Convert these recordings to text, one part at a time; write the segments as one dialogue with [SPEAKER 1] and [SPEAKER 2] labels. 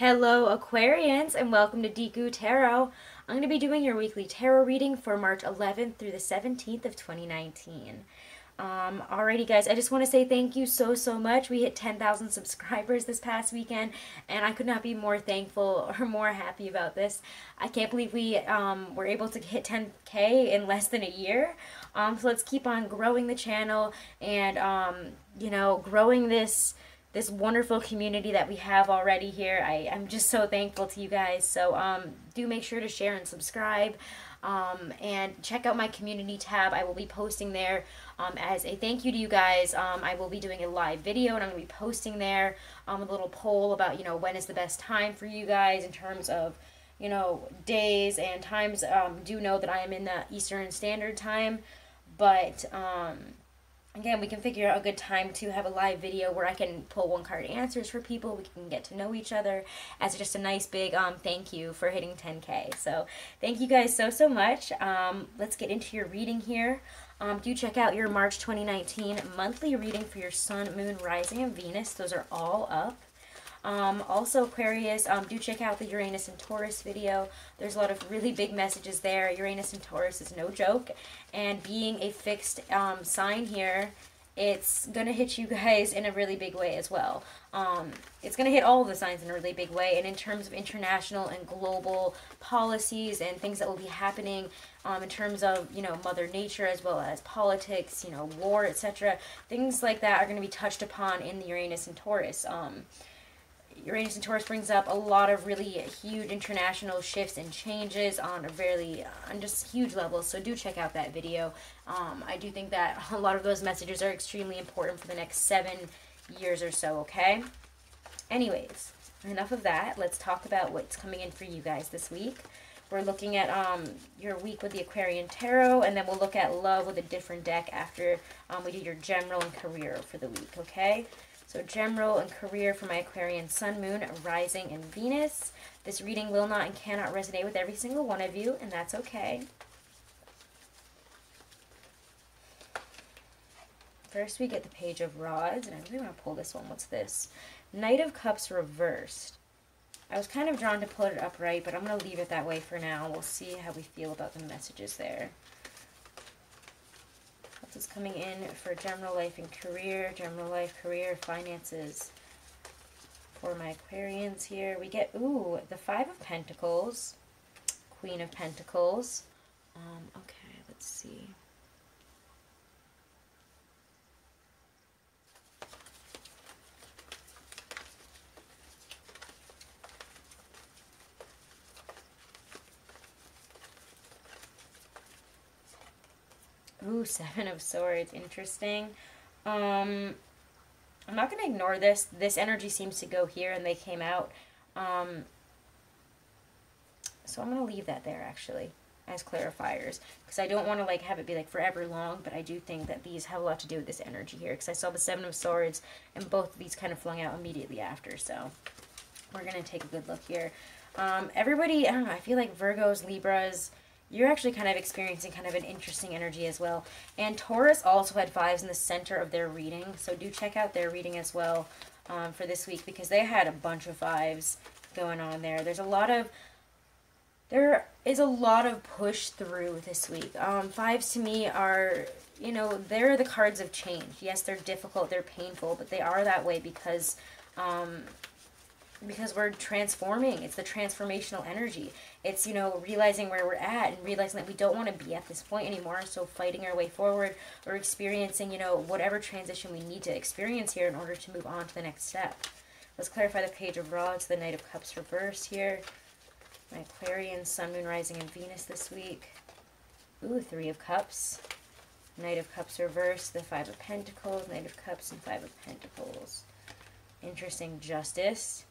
[SPEAKER 1] Hello Aquarians and welcome to Deku Tarot. I'm going to be doing your weekly tarot reading for March 11th through the 17th of 2019. Alrighty guys, I just want to say thank you so much. We hit 10,000 subscribers this past weekend and I could not be more thankful or more happy about this. I can't believe we were able to hit 10K in less than a year. So let's keep on growing the channel and growing this wonderful community that we have already here. I'm just so thankful to you guys. So do make sure to share and subscribe. And check out my community tab. I will be posting there as a thank you to you guys. I will be doing a live video and I'm going to be posting there a little poll about, when is the best time for you guys in terms of, days and times. Do know that I am in the Eastern Standard Time, but again, we can figure out a good time to have a live video where I can pull one card answers for people. We can get to know each other as just a nice big thank you for hitting 10K. So thank you guys so much. Let's get into your reading here. Do check out your March 2019 monthly reading for your Sun, Moon, Rising, and Venus. Those are all up. Also Aquarius, do check out the Uranus and Taurus video. There's a lot of really big messages there. Uranus and Taurus is no joke, and being a fixed sign here, it's gonna hit you guys in a really big way as well. It's gonna hit all of the signs in a really big way, and in terms of international and global policies and things that will be happening in terms of Mother Nature as well as politics, war, etc. Things like that are going to be touched upon in the Uranus and Taurus. Uranus and Taurus brings up a lot of really huge international shifts and changes on just huge levels. So do check out that video. I do think that a lot of those messages are extremely important for the next 7 years or so, okay? Anyways, enough of that. Let's talk about what's coming in for you guys this week. We're looking at your week with the Aquarian Tarot, and then we'll look at love with a different deck after we do your general and career for the week, okay? So general and career for my Aquarian Sun, Moon, Rising, and Venus. This reading will not and cannot resonate with every single one of you, and that's okay. First we get the Page of Rods, and I really want to pull this one. What's this? Knight of Cups reversed. I was kind of drawn to put it upright, but I'm going to leave it that way for now. We'll see how we feel about the messages there. What's coming in for general life and career, general life, career, finances for my Aquarians here? We get, the Five of Pentacles, Queen of Pentacles. Okay, let's see. Ooh, Seven of Swords. Interesting. I'm not going to ignore this. This energy seems to go here, and they came out. So I'm going to leave that there, actually, as clarifiers. Because I don't want to, have it be, forever long, but I do think that these have a lot to do with this energy here. Because I saw the Seven of Swords, and both of these kind of flung out immediately after. So we're going to take a good look here. Everybody, I don't know, I feel like Virgos, Libras, you're actually kind of experiencing kind of an interesting energy as well. And Taurus also had fives in the center of their reading. So do check out their reading as well for this week, because they had a bunch of fives going on there. There is a lot of push through this week. Fives to me are, they're the cards of change. Yes, they're difficult, they're painful, but they are that way because we're transforming. It's the transformational energy. It's, realizing where we're at and realizing that we don't want to be at this point anymore. So fighting our way forward or experiencing, whatever transition we need to experience here in order to move on to the next step. Let's clarify the Page of Rods, the Knight of Cups reversed here. My Aquarian, Sun, Moon, Rising, and Venus this week. Ooh, Three of Cups. Knight of Cups reversed, the Five of Pentacles, Knight of Cups, and Five of Pentacles. Interesting. Justice.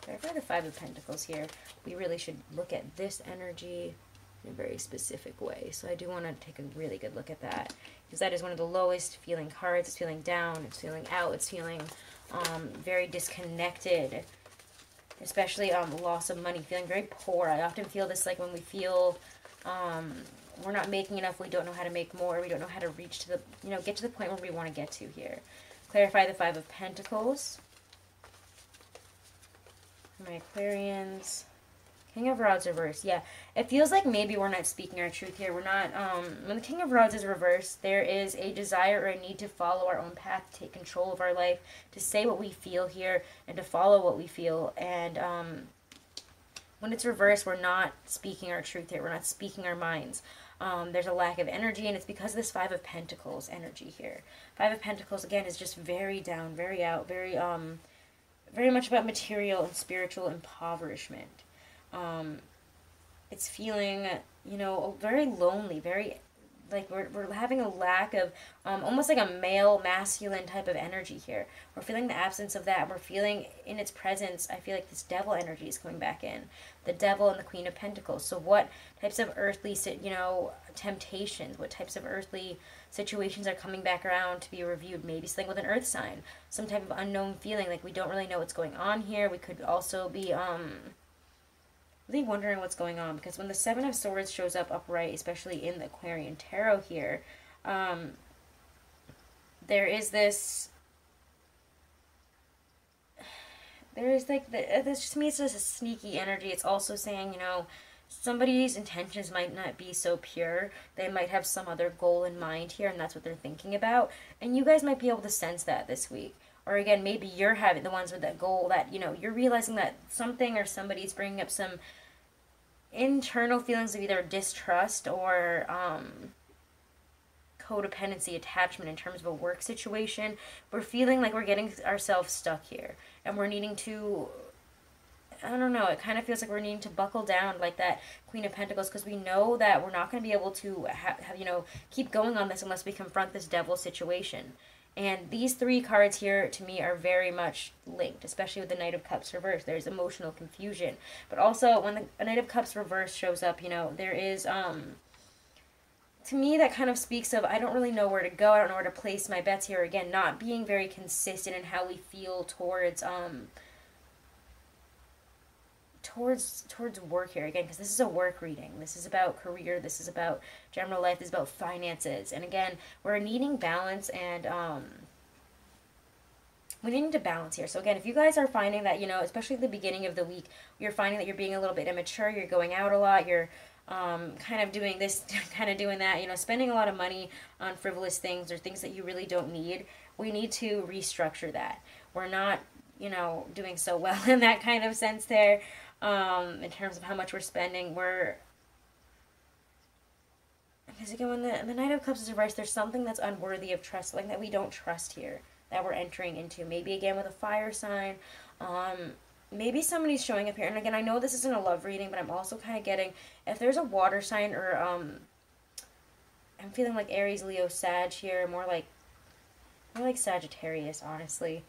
[SPEAKER 1] Clarify the Five of Pentacles here. We really should look at this energy in a very specific way. So I do want to take a really good look at that, because that is one of the lowest feeling cards. It's feeling down, it's feeling out, it's feeling very disconnected, especially loss of money, feeling very poor. I often feel this when we feel we're not making enough, we don't know how to make more, we don't know how to reach to the, get to the point where we want to get to here. Clarify the Five of Pentacles. My Aquarians. King of Rods reversed. Yeah, it feels like maybe we're not speaking our truth here. We're not, when the King of Rods is reversed, there is a desire or a need to follow our own path, to take control of our life, to say what we feel here, and to follow what we feel. And when it's reversed, we're not speaking our truth here. We're not speaking our minds. There's a lack of energy, and it's because of this Five of Pentacles energy here. Five of Pentacles, again, is just very down, very out, very much about material and spiritual impoverishment. It's feeling, you know, very lonely, very, like, we're having a lack of, almost like a male, masculine type of energy here. We're feeling the absence of that. We're feeling in its presence, I feel like this devil energy is coming back in. The devil and the Queen of Pentacles. So what types of earthly, you know, temptations, what types of earthly situations are coming back around to be reviewed? Maybe something with an earth sign, some type of unknown feeling, like we don't really know what's going on here. We could also be, really wondering what's going on, because when the Seven of Swords shows up upright, especially in the Aquarian Tarot here, there is this, this, to me, it's just a sneaky energy. It's also saying, you know, somebody's intentions might not be so pure. They might have some other goal in mind here, and that's what they're thinking about. And you guys might be able to sense that this week. Or again, maybe you're having the ones with that goal that, you know, you're realizing that something or somebody's bringing up some internal feelings of either distrust or codependency, attachment in terms of a work situation. We're feeling like we're getting ourselves stuck here, and we're needing to, I don't know, it kind of feels like we're needing to buckle down like that Queen of Pentacles, because we know that we're not going to be able to have, you know, keep going on this unless we confront this devil situation. And these three cards here, to me, are very much linked, especially with the Knight of Cups reversed. There's emotional confusion. But also, when the Knight of Cups reversed shows up, you know, there is, to me, that kind of speaks of, I don't really know where to go. I don't know where to place my bets here. Again, not being very consistent in how we feel towards work here, again, because this is a work reading. This is about career, this is about general life, this is about finances. And again, we're needing balance, and we need to balance here. So again, if you guys are finding that, you know, especially at the beginning of the week, you're finding that you're being a little bit immature, you're going out a lot, you're kind of doing this, kind of doing that, you know, spending a lot of money on frivolous things or things that you really don't need, we need to restructure that. We're not, you know, doing so well in that kind of sense there. In terms of how much we're spending, because again, when the Knight of Cups is reversed, there's something that's unworthy of trust, something that we don't trust here, that we're entering into. Maybe again with a fire sign, maybe somebody's showing up here, and again, I know this isn't a love reading, but I'm also kind of getting, if there's a water sign, or I'm feeling like Aries, Leo, Sag here, more like Sagittarius, honestly.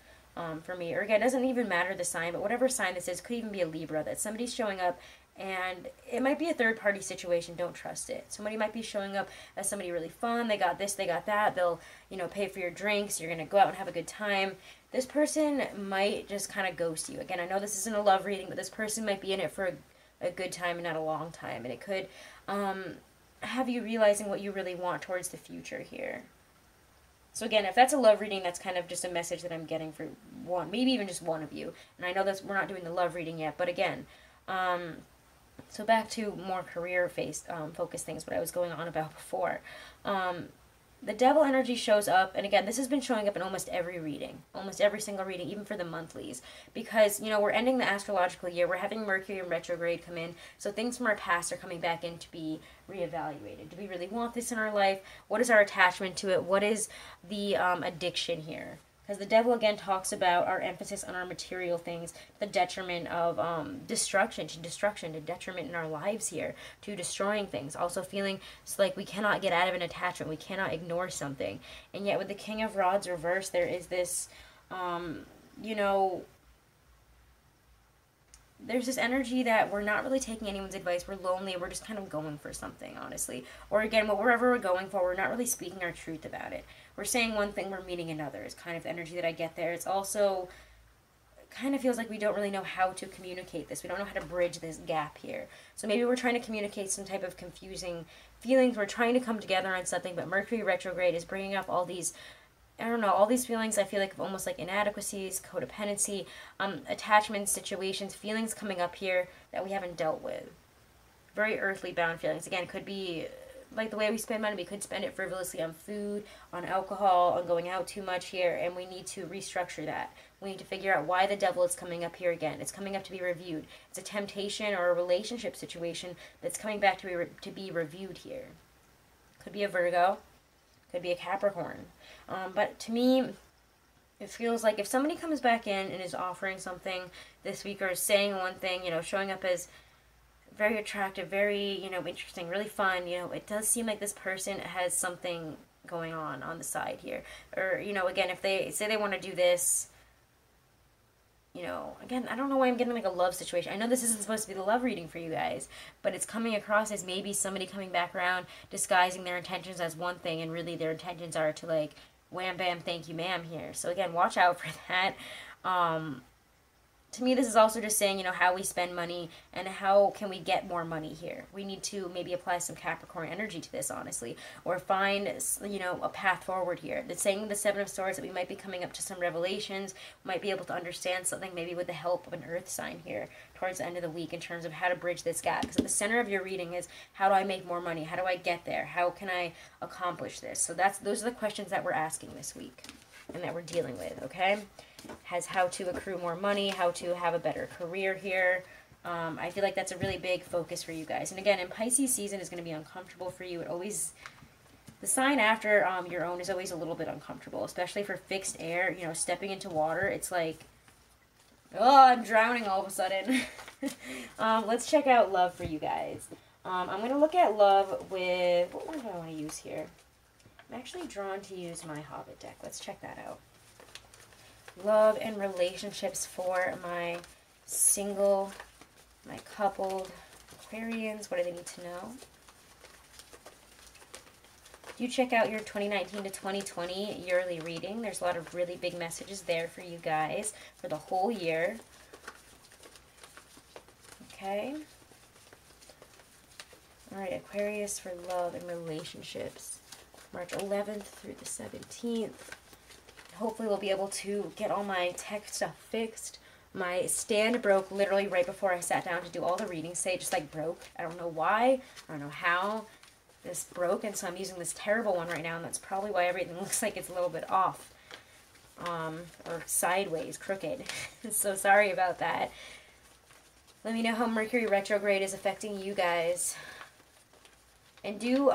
[SPEAKER 1] For me, or again, it doesn't even matter the sign, but whatever sign this is, could even be a Libra, that somebody's showing up, and it might be a third party situation. Don't trust it. Somebody might be showing up as somebody really fun, they got this, they got that, they'll, you know, pay for your drinks, you're gonna go out and have a good time. This person might just kind of ghost you. Again, I know this isn't a love reading, but this person might be in it for a good time and not a long time, and it could have you realizing what you really want towards the future here. So again, if that's a love reading, that's kind of just a message that I'm getting for one, maybe even just one of you. And I know that's, we're not doing the love reading yet, but again, so back to more focused things, what I was going on about before. The devil energy shows up, and again, this has been showing up in almost every reading, almost every single reading, even for the monthlies, because, you know, we're ending the astrological year, we're having Mercury in retrograde come in, so things from our past are coming back in to be reevaluated. Do we really want this in our life? What is our attachment to it? What is the addiction here? Because the devil, again, talks about our emphasis on our material things, the detriment of destruction, to detriment in our lives here, to destroying things. Also feeling like we cannot get out of an attachment, we cannot ignore something. And yet with the King of Rods reversed, there is this, you know, there's this energy that we're not really taking anyone's advice, we're lonely, we're just kind of going for something, honestly. Or again, wherever we're going for, we're not really speaking our truth about it. We're saying one thing, we're meaning another, is kind of the energy that I get there. It's also, kind of feels like we don't really know how to communicate this. We don't know how to bridge this gap here. So maybe we're trying to communicate some type of confusing feelings. We're trying to come together on something, but Mercury retrograde is bringing up all these I don't know, all these feelings I feel like of almost like inadequacies, codependency, attachment situations, feelings coming up here that we haven't dealt with. Very earthly bound feelings. Again, could be like the way we spend money. We could spend it frivolously on food, on alcohol, on going out too much here, and we need to restructure that. We need to figure out why the devil is coming up here again. It's coming up to be reviewed. It's a temptation or a relationship situation that's coming back to be reviewed here. Could be a Virgo, could be a Capricorn. But to me, it feels like if somebody comes back in and is offering something this week or is saying one thing, you know, showing up as very attractive, very, you know, interesting, really fun, you know, it does seem like this person has something going on the side here. Or, you know, again, if they say they want to do this, you know, again, I don't know why I'm getting like a love situation. I know this isn't supposed to be the love reading for you guys, but it's coming across as maybe somebody coming back around, disguising their intentions as one thing, and really their intentions are to like, wham bam, thank you ma'am here. So again, watch out for that. To me, this is also just saying, you know, how we spend money and how can we get more money here. We need to maybe apply some Capricorn energy to this, honestly, or find, you know, a path forward here. It's saying the Seven of Swords that we might be coming up to some revelations, might be able to understand something maybe with the help of an earth sign here towards the end of the week in terms of how to bridge this gap. Because at the center of your reading is, how do I make more money? How do I get there? How can I accomplish this? So those are the questions that we're asking this week and that we're dealing with, okay? Has how to accrue more money, how to have a better career here. I feel like that's a really big focus for you guys. And again, in Pisces season is going to be uncomfortable for you. It always, the sign after your own is always a little bit uncomfortable, especially for fixed air, you know, stepping into water. It's like, oh, I'm drowning all of a sudden. Let's check out love for you guys. I'm going to look at love with, what one do I want to use here? I'm actually drawn to use my Hobbit deck. Let's check that out. Love and relationships for my single, my coupled Aquarians. What do they need to know? Do check out your 2019 to 2020 yearly reading. There's a lot of really big messages there for you guys for the whole year. Okay. All right, Aquarius for love and relationships. March 11th through the 17th. Hopefully we'll be able to get all my tech stuff fixed. My stand broke literally right before I sat down to do all the readings today. It just like broke. I don't know why. I don't know how this broke. And so I'm using this terrible one right now. And that's probably why everything looks like it's a little bit off. Or sideways, crooked. So sorry about that. Let me know how Mercury retrograde is affecting you guys. And do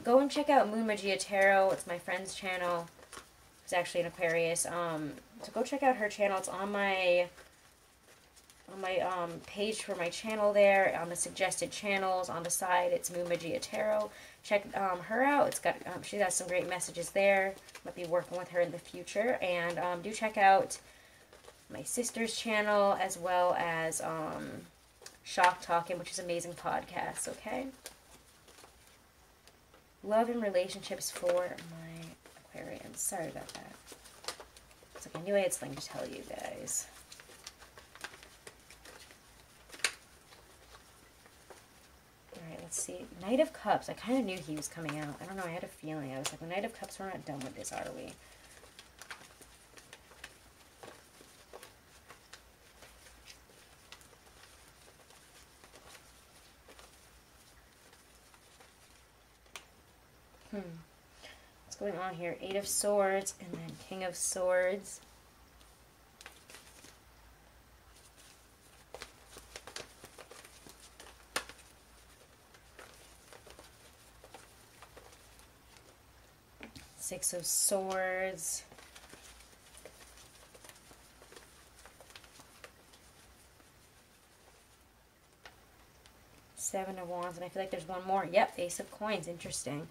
[SPEAKER 1] go and check out Moon Magia Tarot. It's my friend's channel. It's actually an Aquarius. So go check out her channel. It's on my page for my channel there. On the suggested channels on the side, it's Moon Magia Tarot. Check her out. It's got she has some great messages there. Might be working with her in the future. And do check out my sister's channel as well as Shock Talking, which is an amazing podcast. Okay. Love and relationships for my Aquarians. Sorry about that. It's like I knew I had something to tell you guys. Alright, let's see. Knight of Cups. I kind of knew he was coming out. I don't know. I had a feeling. I was like, the Knight of Cups, we're not done with this, are we? What's going on here? Eight of Swords and then King of Swords. Six of Swords. Seven of Wands, and I feel like there's one more. Yep, Ace of Coins. Interesting.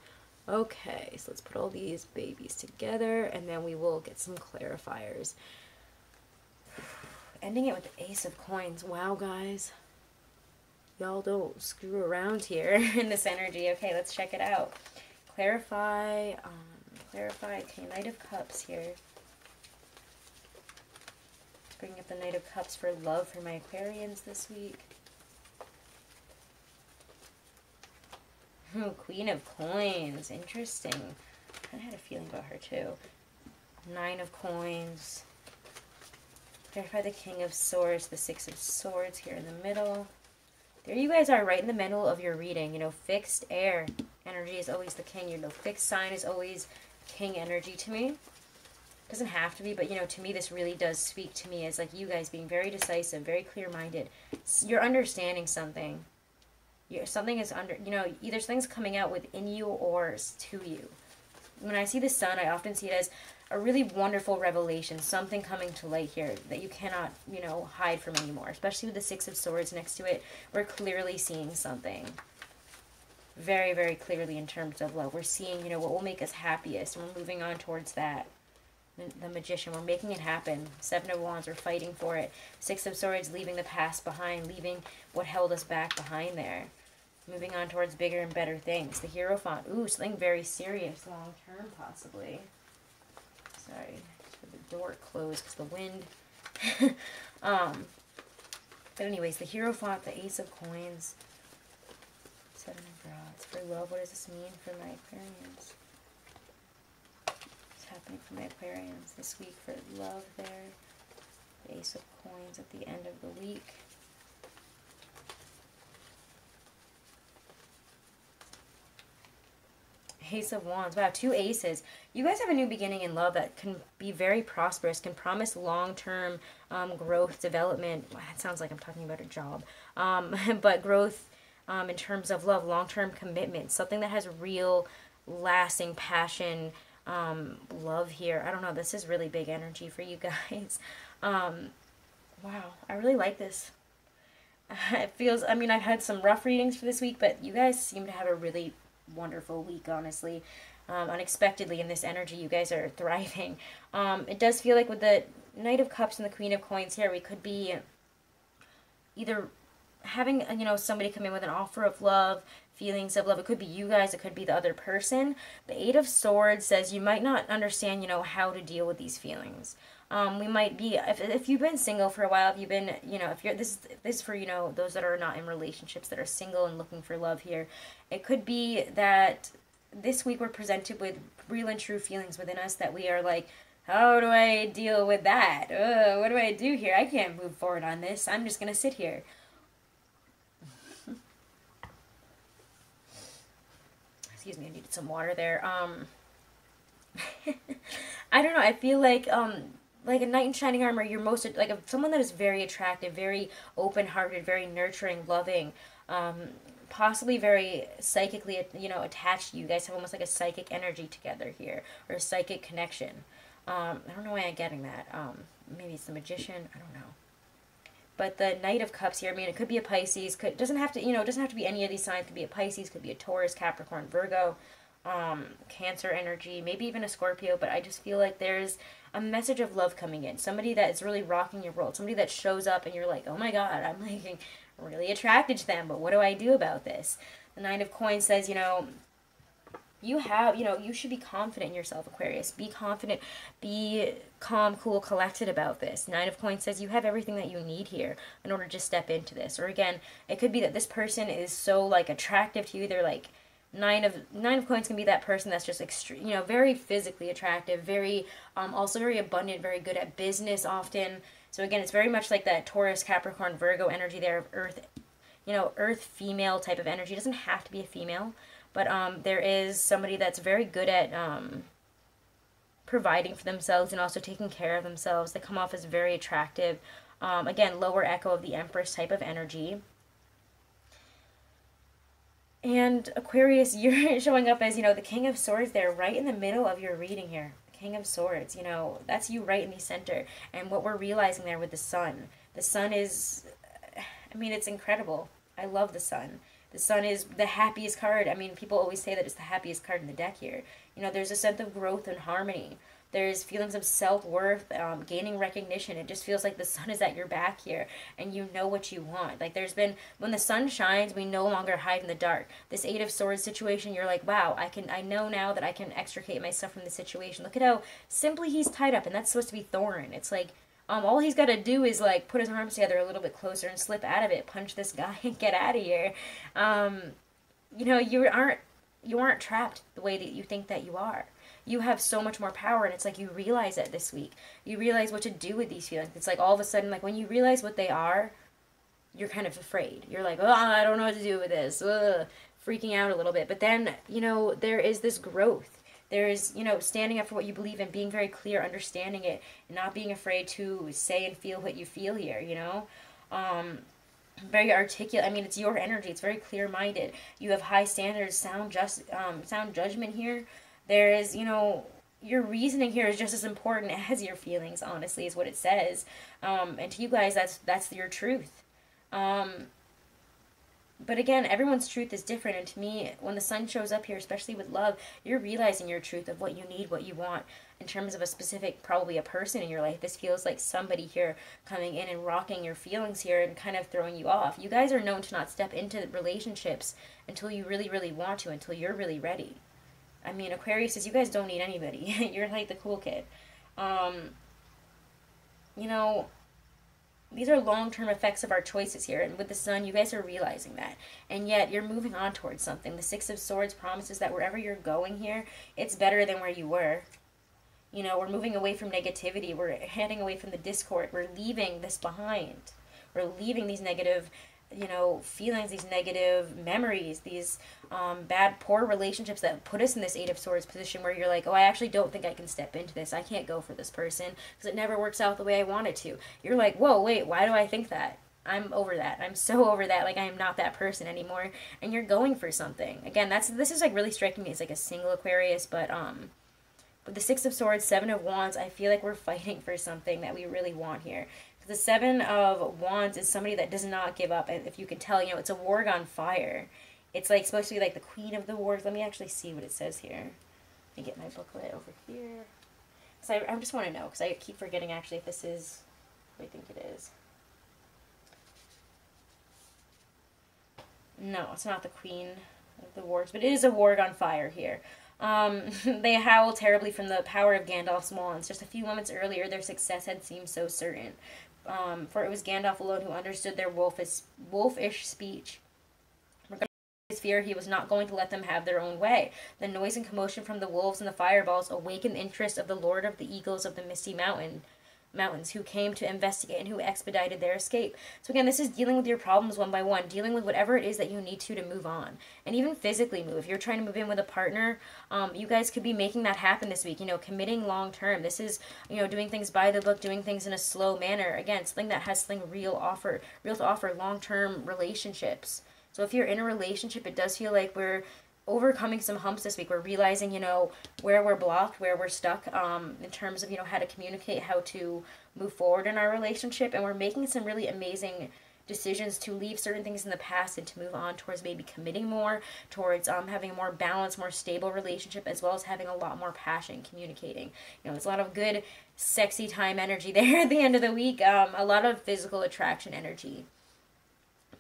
[SPEAKER 1] Okay, so let's put all these babies together, and then we will get some clarifiers. Ending it with the Ace of Coins. Wow, guys. Y'all don't screw around here in this energy. Okay, let's check it out. Clarify, okay, Knight of Cups here. Let's bring up the Knight of Cups for love for my Aquarians this week. Queen of Coins. Interesting. I kind of had a feeling about her too. Nine of Coins. Clarify the King of Swords, the Six of Swords here in the middle. There you guys are, right in the middle of your reading. You know, fixed air energy is always the king. You know, fixed sign is always king energy to me. Doesn't have to be, but, you know, to me this really does speak to me as, like, you guys being very decisive, very clear-minded. You're understanding something. Something is you know, either something's coming out within you or to you. When I see the sun, I often see it as a really wonderful revelation, something coming to light here that you cannot, you know, hide from anymore. Especially with the Six of Swords next to it, we're clearly seeing something very, very clearly in terms of love. We're seeing, you know, what will make us happiest, and we're moving on towards that. The Magician, we're making it happen. Seven of Wands, we're fighting for it. Six of Swords, leaving the past behind, leaving what held us back behind there. Moving on towards bigger and better things. The Hierophant, ooh, something very serious, long term possibly. Sorry, the door closed because the wind. But anyways, the Hierophant, the Ace of Coins, Seven of Rods. For love, what does this mean for my Aquarians? What's happening for my Aquarians this week for love there? The Ace of Coins at the end of the week. Ace of Wands. Wow, two aces. You guys have a new beginning in love that can be very prosperous, can promise long-term growth, development. Wow, that sounds like I'm talking about a job. But growth in terms of love, long-term commitment, something that has real, lasting passion, love here. I don't know. This is really big energy for you guys. Wow, I really like this. It feels, I mean, I've had some rough readings for this week, but you guys seem to have a really wonderful week, honestly. Unexpectedly in this energy, you guys are thriving. It does feel like with the Knight of Cups and the Queen of Coins here, we could be either having, you know, somebody come in with an offer of love, feelings of love. It could be you guys, it could be the other person. The Eight of Swords says you might not understand, you know, how to deal with these feelings. We might be, if you've been single for a while, if you've been, you know, if you're, this is for, you know, those that are not in relationships, that are single and looking for love here. It could be that this week we're presented with real and true feelings within us that we are like, how do I deal with that? What do I do here? I can't move forward on this. I'm just going to sit here. Excuse me, I needed some water there. I don't know, I feel like a knight in shining armor, you're most, like, someone that is very attractive, very open-hearted, very nurturing, loving, possibly very psychically, you know, attached to you. You guys have almost like a psychic energy together here, or a psychic connection. I don't know why I'm getting that. Maybe it's the Magician, I don't know. But the Knight of Cups here, I mean, it could be a Pisces, doesn't have to, you know, it doesn't have to be any of these signs. It could be a Pisces, could be a Taurus, Capricorn, Virgo, Cancer energy, maybe even a Scorpio, but I just feel like there's a message of love coming in. Somebody that is really rocking your world. Somebody that shows up and you're like, oh my god, I'm like really attracted to them, but what do I do about this? The Nine of Coins says, you know, you have, you know, you should be confident in yourself, Aquarius. Be confident, be calm, cool, collected about this. Nine of Coins says you have everything that you need here in order to step into this. Or again, it could be that this person is so, like, attractive to you. They're like, Nine of Coins can be that person that's just extreme, you know, very physically attractive, very, also very abundant, very good at business often. So again, it's very much like that Taurus, Capricorn, Virgo energy there of Earth, you know, Earth female type of energy. It doesn't have to be a female. But there is somebody that's very good at providing for themselves and also taking care of themselves. They come off as very attractive. Again, lower echo of the Empress type of energy. And Aquarius, you're showing up as, you know, the King of Swords there, right in the middle of your reading here. King of Swords, you know, that's you right in the center. And what we're realizing there with the Sun. The Sun is, I mean, it's incredible. I love the Sun. The Sun is the happiest card. I mean, people always say that it's the happiest card in the deck here. You know, there's a sense of growth and harmony. There's feelings of self-worth, gaining recognition. It just feels like the Sun is at your back here, and you know what you want. Like, there's been, when the sun shines, we no longer hide in the dark. This Eight of Swords situation, you're like, wow, I know now that I can extricate myself from the situation. Look at how simply he's tied up, and that's supposed to be Thorin. It's like, all he's got to do is, like, put his arms together a little bit closer and slip out of it, punch this guy, and get out of here. You know, you aren't trapped the way that you think that you are. you have so much more power, and it's like you realize it this week. You realize what to do with these feelings. It's like all of a sudden, like when you realize what they are, you're kind of afraid. You're like, oh, I don't know what to do with this. Ugh, freaking out a little bit. But then, you know, there is this growth. There is, you know, standing up for what you believe in, being very clear, understanding it, and not being afraid to say and feel what you feel here, you know? Very articulate. I mean, it's your energy. It's very clear-minded. You have high standards, sound judgment here. There is, you know, your reasoning here is just as important as your feelings, honestly, is what it says. And to you guys, that's your truth. But again, everyone's truth is different, and to me, when the sun shows up here, especially with love, you're realizing your truth of what you need, what you want, in terms of a specific, probably a person in your life. This feels like somebody here coming in and rocking your feelings here and kind of throwing you off. You guys are known to not step into relationships until you really, really want to, until you're really ready. I mean, Aquarius says you guys don't need anybody. You're like the cool kid. You know, these are long-term effects of our choices here, and with the sun, you guys are realizing that, and yet you're moving on towards something. The Six of Swords promises that wherever you're going here, it's better than where you were. You know, we're moving away from negativity. We're heading away from the discord. We're leaving this behind. We're leaving these negative, you know, feelings, these negative memories, these bad, poor relationships that put us in this Eight of Swords position where you're like, oh, I actually don't think I can step into this. I can't go for this person because it never works out the way I want it to. You're like, whoa, wait, why do I think that? I'm over that. I'm so over that. Like, I am not that person anymore. And you're going for something. Again, this is like really striking me as like a single Aquarius, but with the Six of Swords, Seven of Wands, I feel like we're fighting for something that we really want here. The Seven of Wands is somebody that does not give up. And if you can tell, you know, it's a warg on fire. It's like supposed to be like the Queen of the Wargs. Let me actually see what it says here. Let me get my booklet over here. So I just want to know, because I keep forgetting actually if this is what I think it is. No, it's not the Queen of the Wargs, but it is a warg on fire here. They howl terribly from the power of Gandalf's wands. Just a few moments earlier, their success had seemed so certain. For it was Gandalf alone who understood their wolfish speech. Regardless of his fear, he was not going to let them have their own way. The noise and commotion from the wolves and the fireballs awakened the interest of the Lord of the Eagles of the Misty Mountains, who came to investigate and who expedited their escape. So again, this is dealing with your problems one by one, dealing with whatever it is that you need to move on, and even physically move. If you're trying to move in with a partner, you guys could be making that happen this week, you know, committing long term. This is, you know, doing things by the book, doing things in a slow manner. Again, something that has something real to offer, long-term relationships. So if you're in a relationship, it does feel like we're overcoming some humps this week. We're realizing, you know, where we're blocked, where we're stuck, in terms of, you know, how to communicate, how to move forward in our relationship. And we're making some really amazing decisions to leave certain things in the past and to move on towards maybe committing more, towards having a more balanced, more stable relationship, as well as having a lot more passion, communicating. You know, there's a lot of good, sexy time energy there at the end of the week. A lot of physical attraction energy.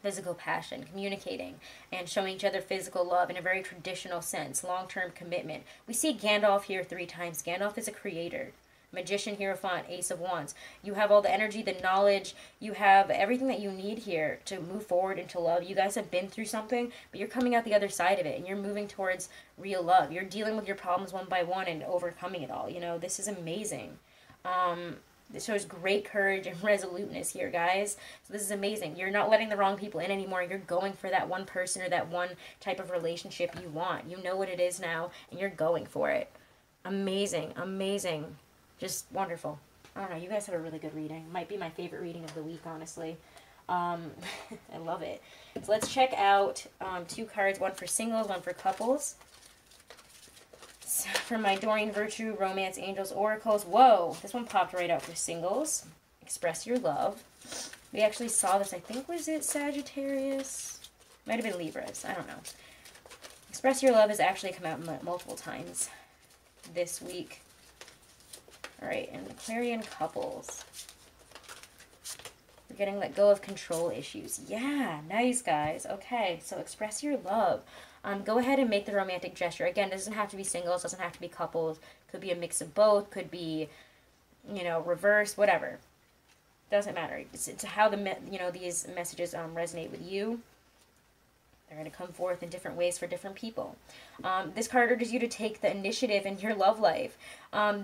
[SPEAKER 1] Physical passion, communicating, and showing each other physical love in a very traditional sense, long-term commitment. We see Gandalf here 3 times. Gandalf is a creator. Magician, Hierophant, Ace of Wands. You have all the energy, the knowledge, you have everything that you need here to move forward into love. You guys have been through something, but you're coming out the other side of it, and you're moving towards real love. You're dealing with your problems one by one and overcoming it all. You know, this is amazing. This shows great courage and resoluteness here, guys. So this is amazing. You're not letting the wrong people in anymore. You're going for that one person or that one type of relationship you want. You know what it is now, and you're going for it. Amazing, amazing. Just wonderful. I don't know. You guys have a really good reading. Might be my favorite reading of the week, honestly. I love it. So let's check out 2 cards. One for singles, one for couples. For my Doreen Virtue Romance Angels Oracles. Whoa, this one popped right out for singles. Express your love. We actually saw this, I think, was it Sagittarius? Might have been Libras, I don't know. Express your love has actually come out multiple times this week. Alright, and Aquarian couples. We're getting let go of control issues. Yeah, nice, guys. Okay, so express your love. Go ahead and make the romantic gesture. Again, it doesn't have to be singles, doesn't have to be couples. Could be a mix of both, could be, you know, reverse, whatever. Doesn't matter. It's how the, you know, these messages resonate with you. They're going to come forth in different ways for different people. This card urges you to take the initiative in your love life.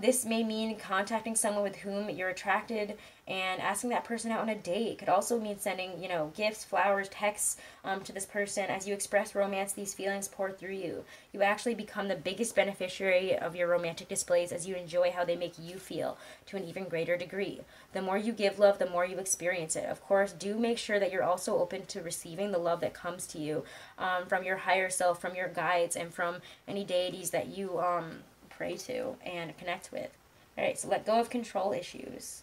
[SPEAKER 1] This may mean contacting someone with whom you're attracted and asking that person out on a date. It could also mean sending, you know, gifts, flowers, texts to this person. As you express romance, these feelings pour through you. You actually become the biggest beneficiary of your romantic displays as you enjoy how they make you feel to an even greater degree. The more you give love, the more you experience it. Of course, do make sure that you're also open to receiving the love that comes to you from your higher self, from your guides, and from any deities that you pray to and connect with. All right, so let go of control issues.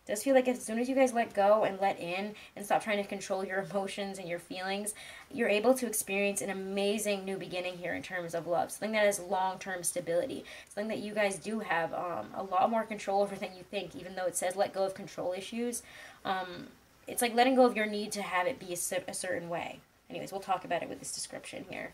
[SPEAKER 1] It does feel like as soon as you guys let go and let in and stop trying to control your emotions and your feelings, you're able to experience an amazing new beginning here in terms of love. Something that has long-term stability. Something that you guys do have a lot more control over than you think, even though it says let go of control issues. It's like letting go of your need to have it be a certain way. Anyways, we'll talk about it with this description here.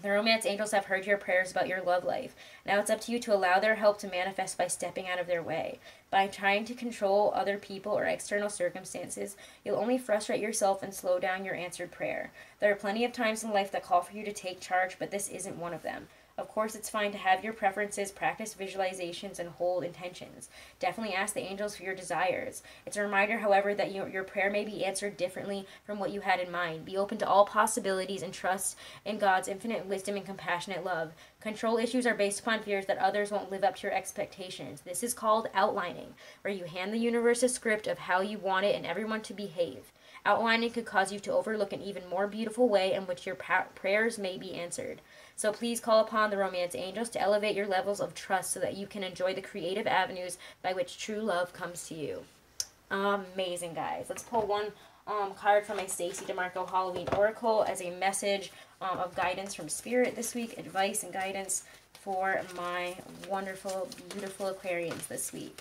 [SPEAKER 1] The romance angels have heard your prayers about your love life. Now it's up to you to allow their help to manifest by stepping out of their way. By trying to control other people or external circumstances, you'll only frustrate yourself and slow down your answered prayer. There are plenty of times in life that call for you to take charge, but this isn't one of them. Of course, it's fine to have your preferences, practice visualizations, and hold intentions. Definitely ask the angels for your desires. It's a reminder, however, that your prayer may be answered differently from what you had in mind. Be open to all possibilities and trust in God's infinite wisdom and compassionate love. Control issues are based upon fears that others won't live up to your expectations. This is called outlining, where you hand the universe a script of how you want it and everyone to behave. Outlining could cause you to overlook an even more beautiful way in which your prayers may be answered. So please call upon the romance angels to elevate your levels of trust so that you can enjoy the creative avenues by which true love comes to you. Amazing, guys. Let's pull one card from my Stacey DeMarco Halloween Oracle as a message of guidance from Spirit this week, advice and guidance for my wonderful, beautiful Aquarians this week.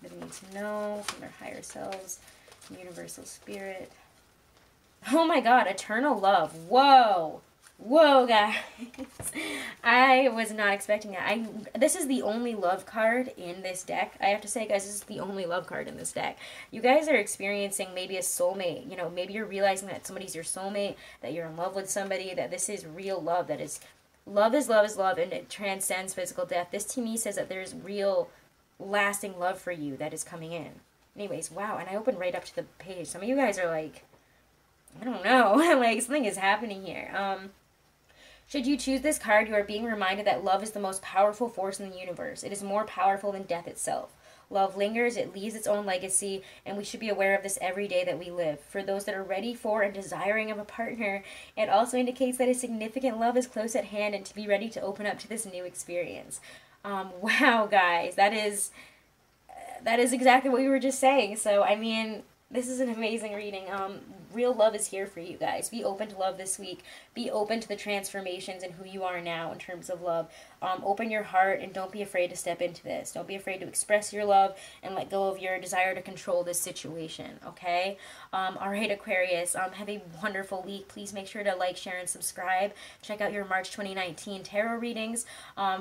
[SPEAKER 1] They need to know from their higher selves, universal spirit. Oh my god, eternal love. Whoa. Whoa, guys. I was not expecting that. This is the only love card in this deck. I have to say, guys, this is the only love card in this deck. You guys are experiencing maybe a soulmate. You know, maybe you're realizing that somebody's your soulmate, that you're in love with somebody, that this is real love, that is love is love is love, and it transcends physical death. This to me says that there's real lasting love for you that is coming in. Anyways, wow, and I opened right up to the page. Some of you guys are like, I don't know, like something is happening here. Should you choose this card, you are being reminded that love is the most powerful force in the universe. It is more powerful than death itself. Love lingers, it leaves its own legacy, and we should be aware of this every day that we live. For those that are ready for and desiring of a partner, it also indicates that a significant love is close at hand and to be ready to open up to this new experience. Wow, guys, that is exactly what we were just saying. So, I mean, this is an amazing reading. Real love is here for you guys. Be open to love this week. Be open to the transformations and who you are now in terms of love. Open your heart and don't be afraid to step into this. Don't be afraid to express your love and let go of your desire to control this situation, okay? All right, Aquarius, have a wonderful week. Please make sure to like, share, and subscribe. Check out your March 2019 tarot readings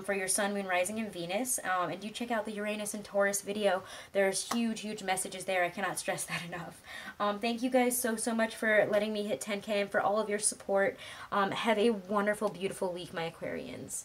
[SPEAKER 1] for your Sun, Moon, Rising, and Venus. And do check out the Uranus and Taurus video. There's huge, huge messages there. I cannot stress that enough. Thank you guys so much for letting me hit 10K and for all of your support. Have a wonderful, beautiful week, my Aquarians.